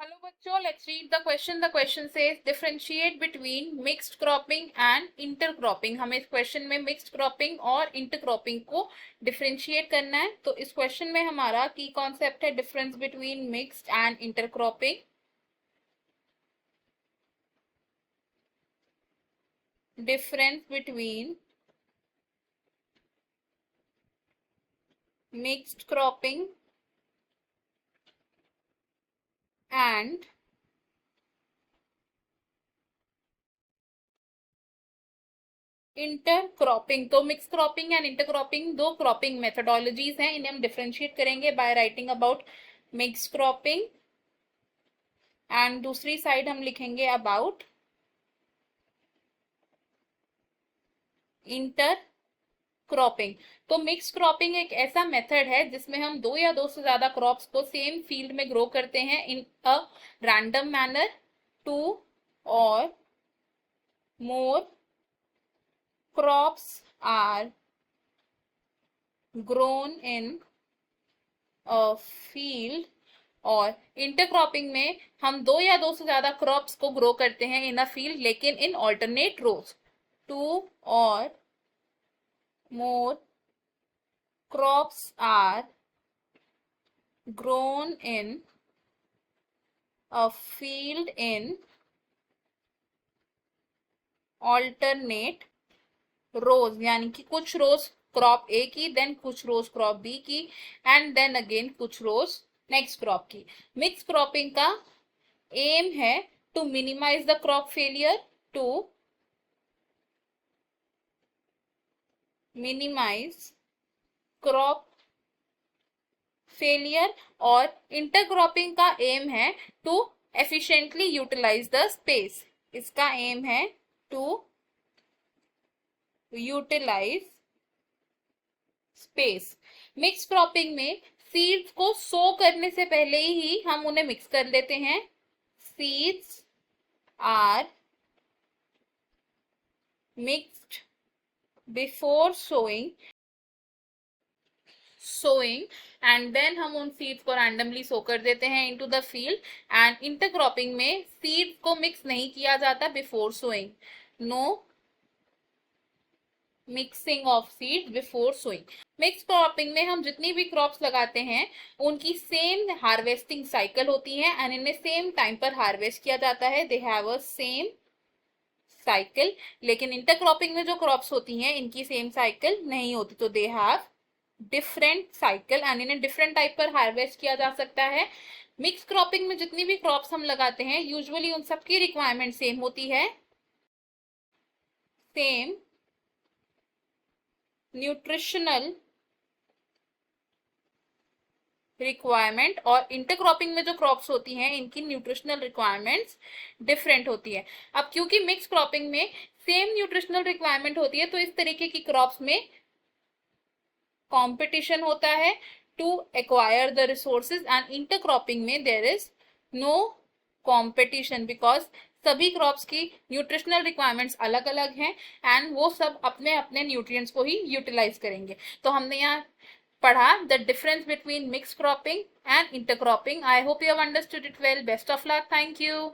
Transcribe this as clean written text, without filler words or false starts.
Hello बच्चों, let's read the question. The question says differentiate between mixed cropping and intercropping. हमें इस question में mixed cropping और intercropping को डिफरेंशिएट करना है. तो इस क्वेश्चन में हमारा की कॉन्सेप्ट है difference between mixed and intercropping. Difference between mixed cropping and intercropping. तो मिक्स क्रॉपिंग एंड इंटरक्रॉपिंग दो क्रॉपिंग मेथडोलॉजीज हैं. इन्हें हम डिफरेंशिएट करेंगे by writing about mix cropping and दूसरी साइड हम लिखेंगे अबाउट इंटर क्रॉपिंग. तो मिक्स क्रॉपिंग एक ऐसा मेथड है जिसमें हम दो या दो से ज्यादा क्रॉप्स को सेम फील्ड में ग्रो करते हैं in a random manner. Two or more crops are grown in a field. और इंटरक्रॉपिंग में हम दो या दो से ज्यादा क्रॉप्स को ग्रो करते हैं इन अ फील्ड लेकिन इन ऑल्टरनेट रोज. टू और more crops are grown in a field in alternate rows. यानी कि कुछ रोज क्रॉप ए की, देन कुछ रोज क्रॉप बी की, एंड देन अगेन कुछ रोज नेक्स्ट क्रॉप की. मिक्स क्रॉपिंग का एम है to minimise the crop failure, to minimise crop failure. और इंटरक्रॉपिंग का एम है to efficiently utilise the space. इसका एम है to utilise space. Mix cropping में सीड्स को सो करने से पहले ही हम उन्हें मिक्स कर लेते हैं. Seeds are mixed before sowing and then हम उन सीड्स को रैंडमली सो कर देते हैं into the field. And intercropping में सीड्स को मिक्स नहीं किया जाता before sowing. No mixing of seeds before sowing. Mix cropping में हम जितनी भी क्रॉप्स लगाते हैं उनकी सेम हार्वेस्टिंग साइकिल होती है एंड इन्हें सेम टाइम पर हार्वेस्ट किया जाता है. They have a same cycle. लेकिन इंटरक्रॉपिंग में जो क्रॉप्स होती हैं इनकी सेम साइकिल नहीं होती. तो they have different cycle and इन्हें डिफरेंट टाइप पर हार्वेस्ट किया जा सकता है. मिक्स क्रॉपिंग में जितनी भी क्रॉप्स हम लगाते हैं यूजुअली उन सबकी रिक्वायरमेंट सेम होती है. Same nutritional requirement. और इंटरक्रॉपिंग में जो क्रॉप्स होती हैं इनकी न्यूट्रिशनल रिक्वायरमेंट्स डिफरेंट होती है. अब क्योंकि मिक्स क्रॉपिंग में सेम न्यूट्रिशनल रिक्वायरमेंट होती है तो इस तरीके की क्रॉप्स में कंपटीशन होता है to acquire the resources. And intercropping में there is no competition because सभी क्रॉप्स की न्यूट्रिशनल रिक्वायरमेंट्स अलग अलग हैं एंड वो सब अपने अपने न्यूट्रिएंट्स को ही यूटिलाइज करेंगे. तो हमने यहाँ पढ़ा the difference between mix cropping and intercropping. I hope you have understood it well. Best of luck. Thank you.